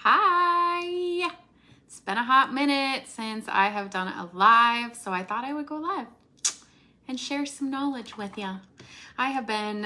Hi! It's been a hot minute since I have done a live, so I thought I would go live and share some knowledge with you. I have been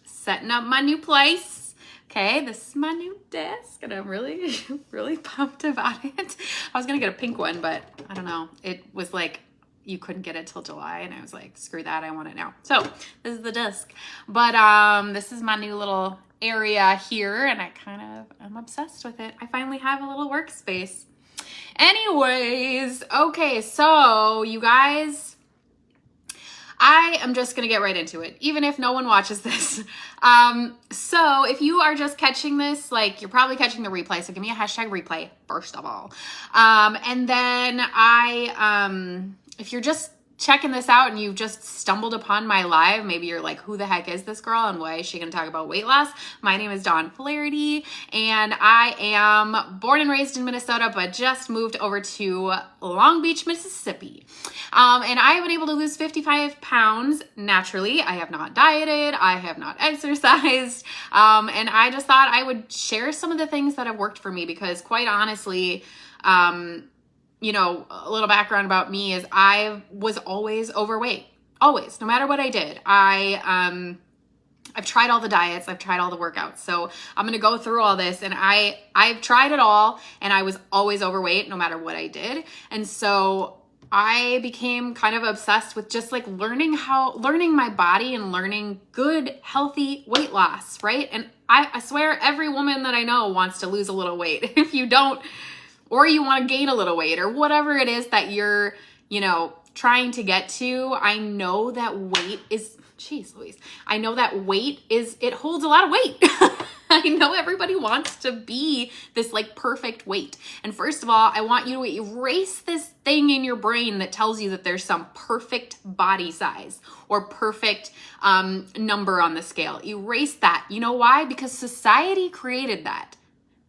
setting up my new place. Okay, this is my new desk, and I'm really, really pumped about it. I was gonna get a pink one, but I don't know. It was like, you couldn't get it till July, and I was like, screw that, I want it now. So this is the desk, but this is my new little area here, and I'm obsessed with it. I finally have a little workspace. Anyways, okay, so you guys, I am just gonna get right into it, even if no one watches this. So if you are just catching this, like, you're probably catching the replay, so give me a hashtag replay, first of all. And then if you're just checking this out and you've just stumbled upon my live, maybe you're like, who the heck is this girl and why is she gonna talk about weight loss? My name is Dawn Flaherty, and I am born and raised in Minnesota, but just moved over to Long Beach, Mississippi. And I have been able to lose 55 pounds naturally. I have not dieted, I have not exercised, and I just thought I would share some of the things that have worked for me, because quite honestly, you know, a little background about me is I was always overweight, always, no matter what I did. I've tried all the diets, I've tried all the workouts. So I'm going to go through all this, and I've tried it all, and I was always overweight no matter what I did. And so I became kind of obsessed with just like learning my body and learning good, healthy weight loss, right? And I swear every woman that I know wants to lose a little weight. If you don't, or you want to gain a little weight, or whatever it is that you're, you know, trying to get to, I know that weight is, geez Louise, I know that weight is, it holds a lot of weight. I know everybody wants to be this like perfect weight. And first of all, I want you to erase this thing in your brain that tells you that there's some perfect body size or perfect number on the scale. Erase that. You know why? Because society created that.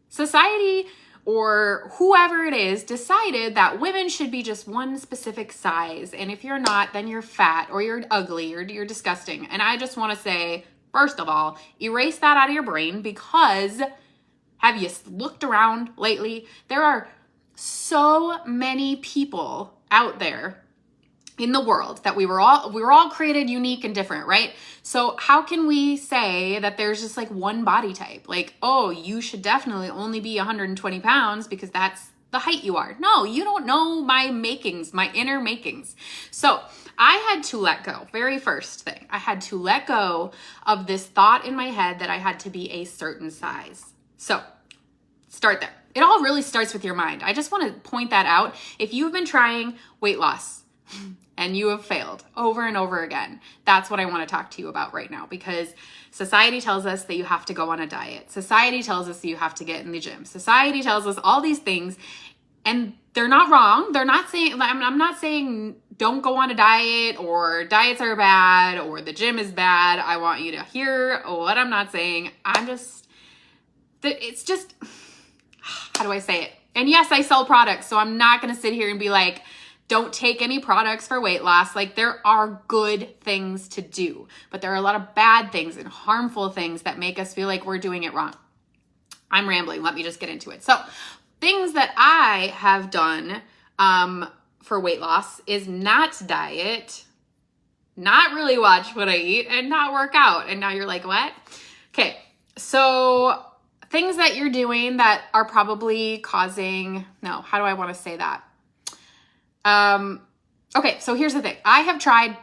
Society, or whoever it is, decided that women should be just one specific size. And if you're not, then you're fat, or you're ugly, or you're disgusting. And I just want to say, first of all, erase that out of your brain, because have you looked around lately? There are so many people out there in the world that we were all created unique and different, right? So how can we say that there's just like one body type? Like, oh, you should definitely only be 120 pounds because that's the height you are. No, you don't know my makings, my inner makings. So I had to let go. Very first thing, I had to let go of this thought in my head that I had to be a certain size. So start there. It all really starts with your mind. I just want to point that out. If you've been trying weight loss and you have failed over and over again, that's what I want to talk to you about right now, because society tells us that you have to go on a diet. Society tells us that you have to get in the gym. Society tells us all these things, and they're not wrong. They're not saying, I'm not saying don't go on a diet, or diets are bad, or the gym is bad. I want you to hear what I'm not saying. It's just, how do I say it? And yes, I sell products, so I'm not going to sit here and be like, don't take any products for weight loss. Like, there are good things to do, but there are a lot of bad things and harmful things that make us feel like we're doing it wrong. I'm rambling. Let me just get into it. So things that I have done for weight loss is not diet, not really watch what I eat, and not work out. And now you're like, what? Okay. So things that you're doing that are probably causing, no, how do I want to say that? Okay, so here's the thing. I have tried,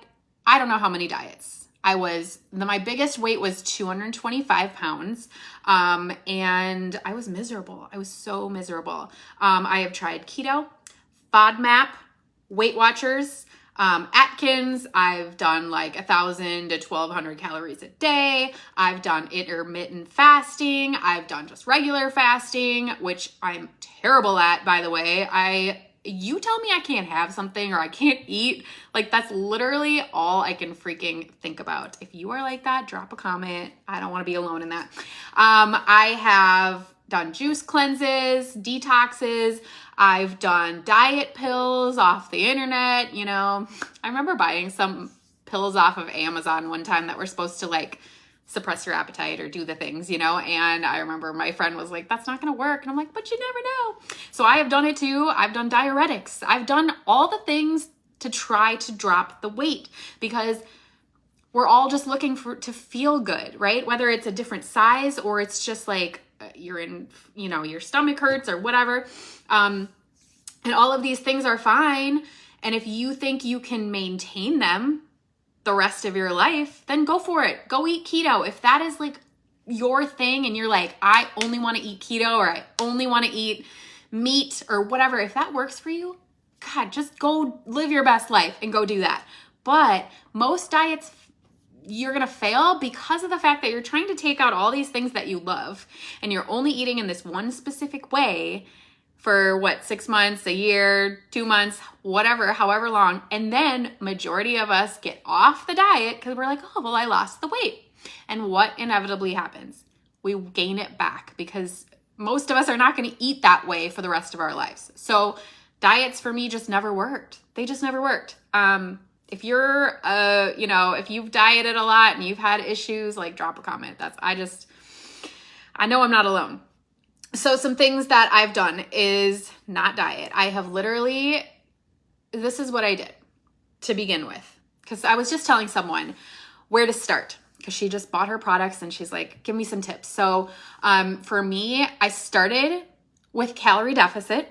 I don't know how many diets. My biggest weight was 225 pounds. And I was miserable. I was so miserable. I have tried keto, FODMAP, Weight Watchers, Atkins. I've done like 1,000 to 1,200 calories a day. I've done intermittent fasting. I've done just regular fasting, which I'm terrible at, by the way. You tell me I can't have something or I can't eat, like that's literally all I can freaking think about. If you are like that, drop a comment. I don't want to be alone in that. I have done juice cleanses, detoxes. I've done diet pills off the internet. You know, I remember buying some pills off of Amazon one time that were supposed to like suppress your appetite or do the things, you know? And I remember my friend was like, that's not going to work. And I'm like, but you never know. So I have done it too. I've done diuretics. I've done all the things to try to drop the weight, because we're all just looking to feel good, right? Whether it's a different size or it's just like you're in, you know, your stomach hurts or whatever. And all of these things are fine. And if you think you can maintain them the rest of your life, then go for it. Go eat keto. If that is like your thing and you're like, I only want to eat keto, or I only want to eat meat or whatever, if that works for you, God, just go live your best life and go do that. But most diets, you're going to fail because of the fact that you're trying to take out all these things that you love and you're only eating in this one specific way for 6 months, a year, 2 months, whatever, however long. And then majority of us get off the diet because we're like, oh, well, I lost the weight. And what inevitably happens? We gain it back because most of us are not going to eat that way for the rest of our lives. So diets for me just never worked. They just never worked. If you're, if you've dieted a lot and you've had issues, like drop a comment. I know I'm not alone. So some things that I've done is not diet. I have this is what I did to begin with. Because I was just telling someone where to start, because she just bought her products and she's like, give me some tips. So for me, I started with calorie deficit.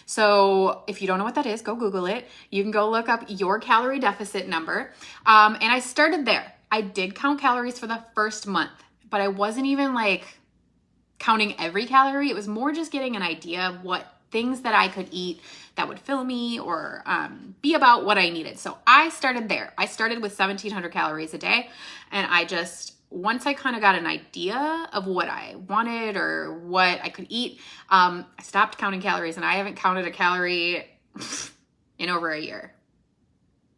So if you don't know what that is, go Google it. You can go look up your calorie deficit number. And I started there. I did count calories for the first month, but I wasn't even like counting every calorie. It was more just getting an idea of what things that I could eat that would fill me or be about what I needed. So I started there. I started with 1,700 calories a day. And once I kind of got an idea of what I wanted or what I could eat, I stopped counting calories, and I haven't counted a calorie in over a year.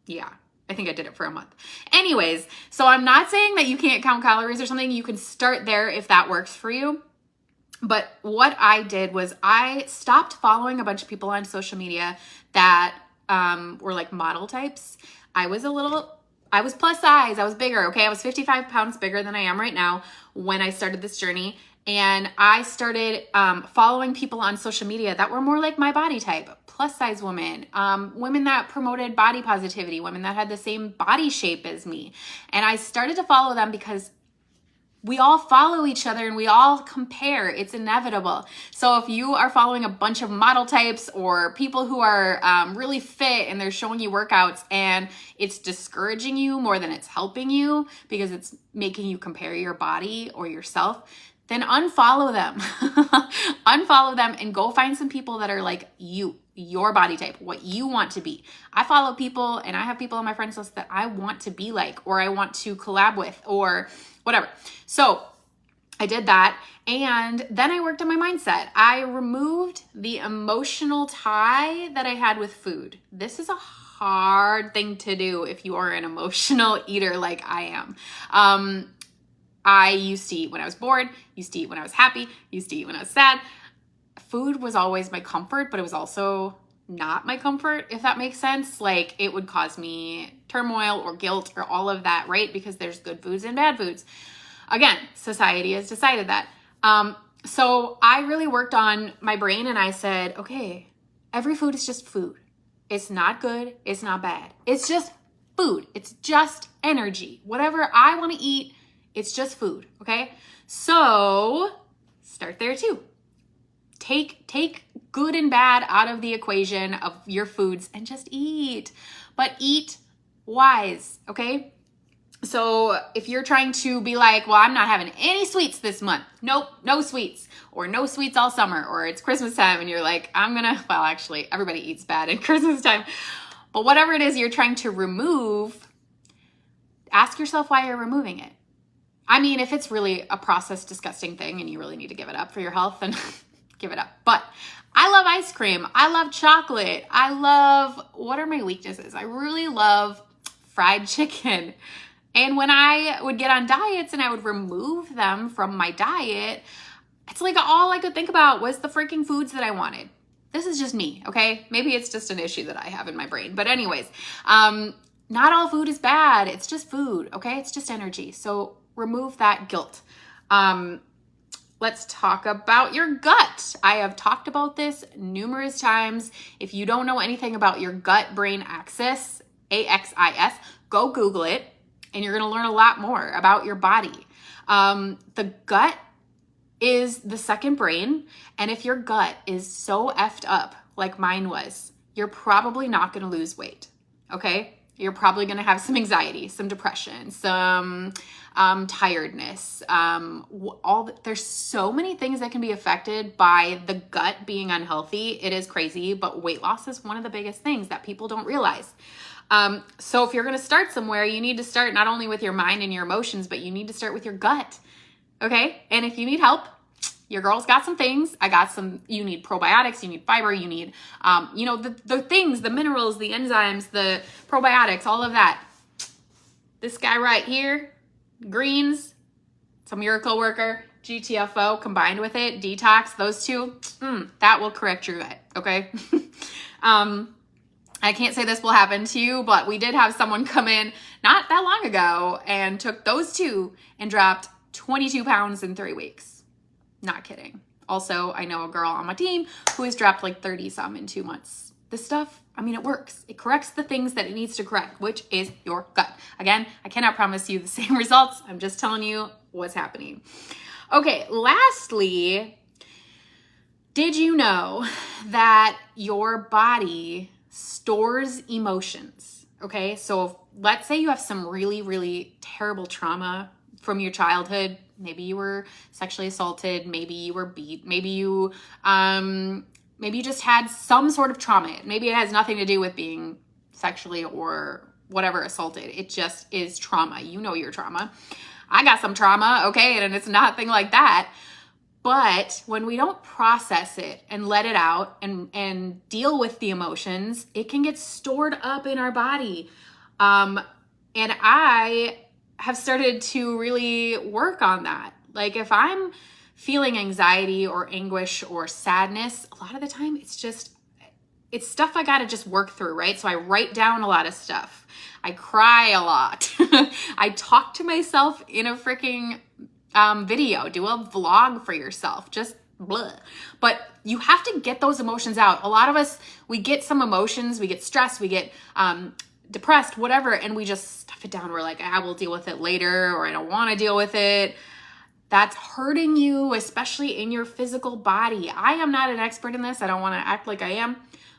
Yeah, I think I did it for a month. Anyways, so I'm not saying that you can't count calories or something. You can start there if that works for you. But what I did was I stopped following a bunch of people on social media that were like model types. I was plus size. I was bigger. Okay. I was 55 pounds bigger than I am right now when I started this journey. And I started following people on social media that were more like my body type, plus size women, women that promoted body positivity, women that had the same body shape as me. And I started to follow them because we all follow each other and we all compare. It's inevitable. So if you are following a bunch of model types or people who are really fit and they're showing you workouts and it's discouraging you more than it's helping you because it's making you compare your body or yourself, then unfollow them. Unfollow them and go find some people that are like your body type, what you want to be. I follow people and I have people on my friends list that I want to be like, or I want to collab with, or whatever. So I did that. And then I worked on my mindset. I removed the emotional tie that I had with food. This is a hard thing to do if you are an emotional eater like I am. I used to eat when I was bored, used to eat when I was happy, used to eat when I was sad. Food was always my comfort, but it was also not my comfort, if that makes sense. Like it would cause me turmoil or guilt or all of that, right? Because there's good foods and bad foods. Again, society has decided that. So I really worked on my brain and I said, okay, every food is just food. It's not good. It's not bad. It's just food. It's just energy. Whatever I want to eat, it's just food. Okay. So start there too. Take good and bad out of the equation of your foods and just eat, but eat wise. Okay. So if you're trying to be like, well, I'm not having any sweets this month. Nope, no sweets, or no sweets all summer, or it's Christmas time and you're like, well, actually everybody eats bad at Christmas time, but whatever it is you're trying to remove, ask yourself why you're removing it. I mean, if it's really a processed, disgusting thing and you really need to give it up for your health, then give it up. But I love ice cream. I love chocolate. What are my weaknesses? I really love fried chicken. And when I would get on diets and I would remove them from my diet, it's like all I could think about was the freaking foods that I wanted. This is just me, okay? Maybe it's just an issue that I have in my brain. But anyways, not all food is bad. It's just food, okay? It's just energy. So remove that guilt. Let's talk about your gut. I have talked about this numerous times. If you don't know anything about your gut-brain axis, AXIS, go Google it, and you're gonna learn a lot more about your body. The gut is the second brain, and if your gut is so effed up like mine was, you're probably not gonna lose weight, okay? You're probably gonna have some anxiety, some depression, some tiredness. There's so many things that can be affected by the gut being unhealthy. It is crazy, but weight loss is one of the biggest things that people don't realize. So if you're gonna start somewhere, you need to start not only with your mind and your emotions, but you need to start with your gut, okay? And if you need help, your girl's got some things. I got some. You need probiotics, you need fiber, you need, the things, the minerals, the enzymes, the probiotics, all of that. This guy right here, greens, it's a miracle worker, GTFO combined with it, detox, those two, that will correct your gut, okay? I can't say this will happen to you, but we did have someone come in not that long ago and took those two and dropped 22 pounds in 3 weeks. Not kidding. Also, I know a girl on my team who has dropped like 30 some in 2 months. This stuff, I mean, it works. It corrects the things that it needs to correct, which is your gut. Again, I cannot promise you the same results. I'm just telling you what's happening. Okay, lastly, did you know that your body stores emotions? Okay, so let's say you have some really, really terrible trauma from your childhood. Maybe you were sexually assaulted, maybe you were beat, maybe you just had some sort of trauma. Maybe it has nothing to do with being sexually or whatever assaulted. It just is trauma. You know your trauma. I got some trauma, okay, and it's nothing like that. But when we don't process it and let it out and deal with the emotions, it can get stored up in our body. And I have started to really work on that. Like if I'm feeling anxiety or anguish or sadness, a lot of the time it's stuff I gotta just work through, right? So I write down a lot of stuff. I cry a lot. I talk to myself in a freaking video, do a vlog for yourself, just blah. But you have to get those emotions out. A lot of us, we get some emotions, we get stressed, we get depressed, whatever, and we just stuff it down. We're like, I will deal with it later, or I don't want to deal with it. That's hurting you, especially in your physical body. I am not an expert in this. I don't want to act like I am,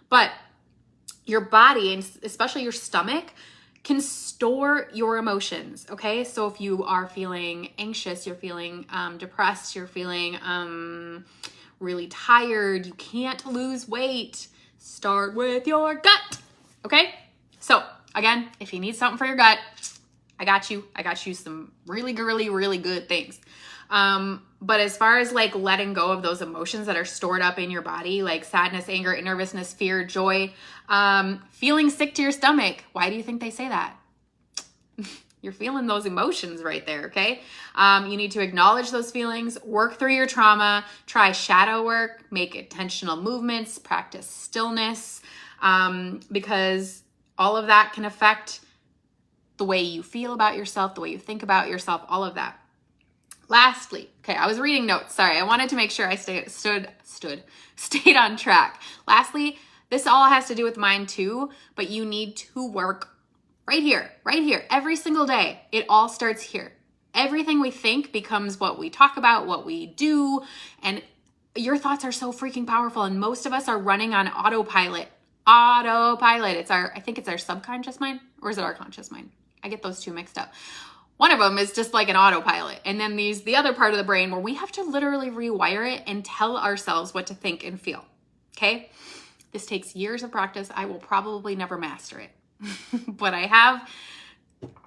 but your body, and especially your stomach, can store your emotions, okay? So if you are feeling anxious, you're feeling depressed, you're feeling really tired, you can't lose weight, start with your gut, okay? So again, if you need something for your gut, I got you. I got you some really, really, really good things. But as far as like letting go of those emotions that are stored up in your body, like sadness, anger, nervousness, fear, joy, feeling sick to your stomach. Why do you think they say that? You're feeling those emotions right there, okay? You need to acknowledge those feelings, work through your trauma, try shadow work, make intentional movements, practice stillness, because all of that can affect the way you feel about yourself, the way you think about yourself, all of that. Lastly, okay, I was reading notes. Sorry, I wanted to make sure I stayed on track. Lastly, this all has to do with mind too, but you need to work right here, every single day. It all starts here. Everything we think becomes what we talk about, what we do, and your thoughts are so freaking powerful, and most of us are running on autopilot. I think it's our subconscious mind, or is it our conscious mind? I get those two mixed up. One of them is just like an autopilot. And then the other part of the brain where we have to literally rewire it and tell ourselves what to think and feel, okay? This takes years of practice. I will probably never master it, but I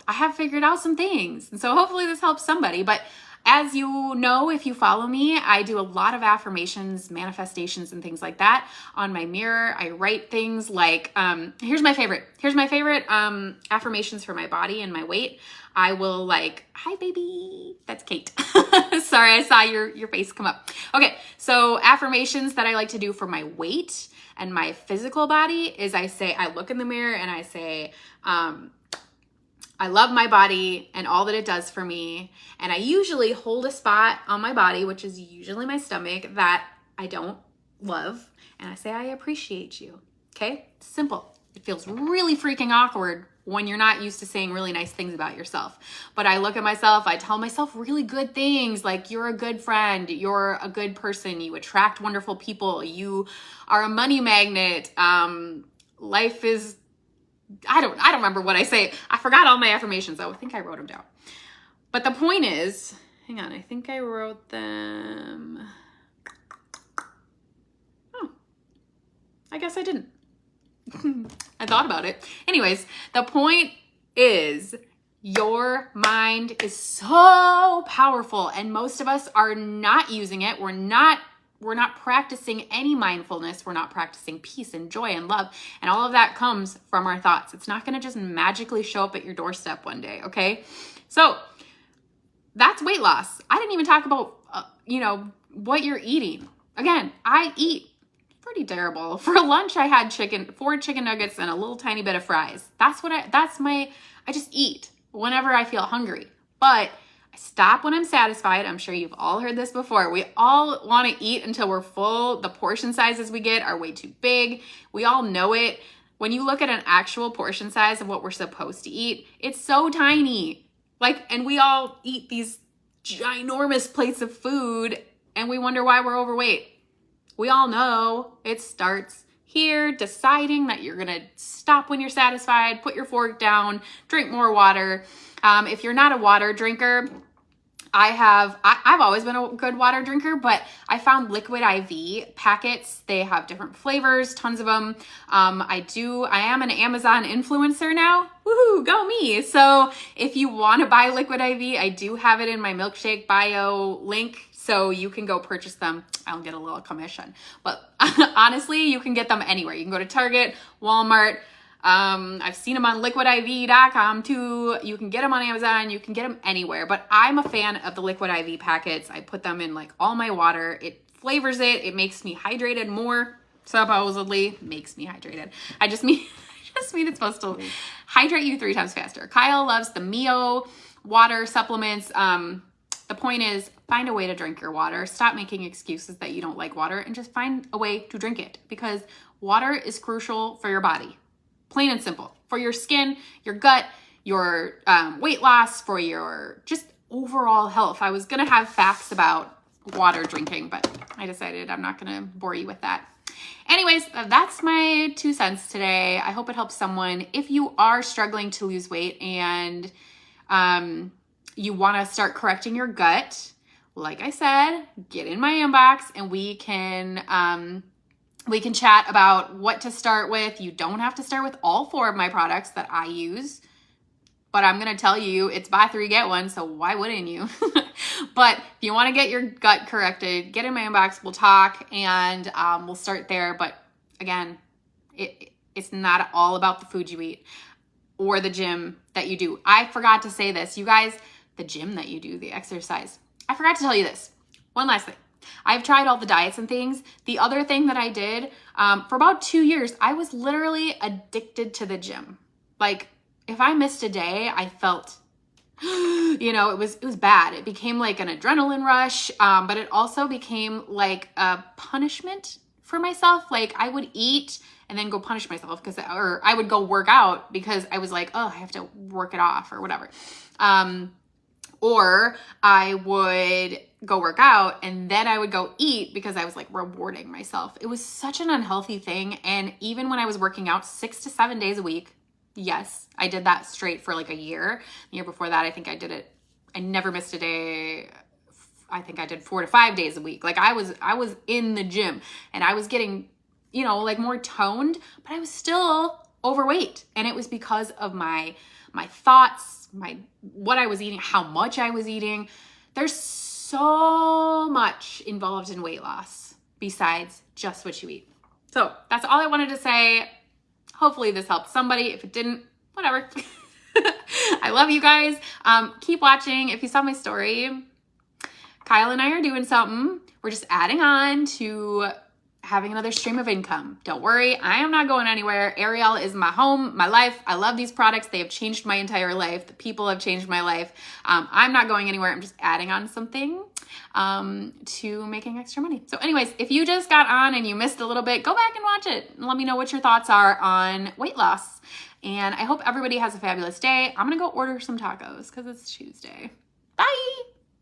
have figured out some things. And so hopefully this helps somebody. But as you know, if you follow me, I do a lot of affirmations, manifestations, and things like that on my mirror. I write things like, here's my favorite affirmations for my body and my weight. I will like, hi baby, that's Kate. Sorry, I saw your face come up. Okay, so affirmations that I like to do for my weight and my physical body is I look in the mirror and I say, I I love my body and all that it does for me. And I usually hold a spot on my body, which is usually my stomach, that I don't love. And I say, I appreciate you. Okay? It's simple. It feels really freaking awkward when you're not used to saying really nice things about yourself. But I look at myself, I tell myself really good things, like you're a good friend, you're a good person, you attract wonderful people, you are a money magnet, life is, I don't remember what I say. I forgot all my affirmations. I think I wrote them down. But the point is, hang on, I think I wrote them. Oh, I guess I didn't. I thought about it. Anyways, the point is your mind is so powerful and most of us are not using it. We're not practicing any mindfulness. We're not practicing peace and joy and love. And all of that comes from our thoughts. It's not going to just magically show up at your doorstep one day. Okay. So that's weight loss. I didn't even talk about, what you're eating. Again, I eat pretty terrible. For lunch, I had 4 chicken nuggets and a little tiny bit of fries. I just eat whenever I feel hungry. But I stop when I'm satisfied. I'm sure you've all heard this before. We all want to eat until we're full. The portion sizes we get are way too big. We all know it. When you look at an actual portion size of what we're supposed to eat, it's so tiny. And we all eat these ginormous plates of food and we wonder why we're overweight. We all know it starts here, deciding that you're going to stop when you're satisfied, put your fork down, drink more water. If you're not a water drinker, I've always been a good water drinker, but I found liquid IV packets. They have different flavors, tons of them. I am an Amazon influencer now. Woohoo, go me. So if you want to buy liquid IV, I do have it in my milkshake bio link. So you can go purchase them. I'll get a little commission. But honestly, you can get them anywhere. You can go to Target, Walmart. I've seen them on liquidiv.com too. You can get them on Amazon. You can get them anywhere. But I'm a fan of the liquid IV packets. I put them in all my water. It flavors it. It makes me hydrated more. Supposedly makes me hydrated. I just mean it's supposed to hydrate you 3 times faster. Kyle loves the Mio water supplements. The point is, find a way to drink your water. Stop making excuses that you don't like water and just find a way to drink it because water is crucial for your body. Plain and simple. For your skin, your gut, your weight loss, for your just overall health. I was going to have facts about water drinking, but I decided I'm not going to bore you with that. Anyways, that's my 2 cents today. I hope it helps someone. If you are struggling to lose weight and you want to start correcting your gut, like I said, get in my inbox and we can chat about what to start with. You don't have to start with all 4 of my products that I use, but I'm going to tell you it's buy 3, get 1. So why wouldn't you? But if you want to get your gut corrected, get in my inbox. We'll talk and we'll start there. But again, it's not all about the food you eat or the gym that you do. I forgot to say this, you guys, the gym that you do, the exercise. I forgot to tell you this. One last thing. I've tried all the diets and things. The other thing that I did for about 2 years, I was literally addicted to the gym. If I missed a day, I felt, it was bad. It became like an adrenaline rush, but it also became like a punishment for myself. I would eat and then go punish myself or I would go work out because I was like, oh, I have to work it off or whatever. Or I would go work out and then I would go eat because I was rewarding myself. It was such an unhealthy thing. And even when I was working out 6 to 7 days a week, yes, I did that straight for a year. The year before that, I think I did it. I never missed a day. I think I did 4 to 5 days a week. I was in the gym and I was getting, more toned, but I was still overweight. And it was because of my thoughts, what I was eating, how much I was eating. There's so much involved in weight loss besides just what you eat. So that's all I wanted to say. Hopefully this helped somebody. If it didn't, whatever. I love you guys. Keep watching. If you saw my story, Kyle and I are doing something. We're just adding on to having another stream of income. Don't worry, I am not going anywhere. Ariel is my home, my life. I love these products. They have changed my entire life. The people have changed my life. I'm not going anywhere. I'm just adding on something to making extra money. So anyways, if you just got on and you missed a little bit, go back and watch it and let me know what your thoughts are on weight loss. And I hope everybody has a fabulous day. I'm gonna go order some tacos because it's Tuesday. Bye.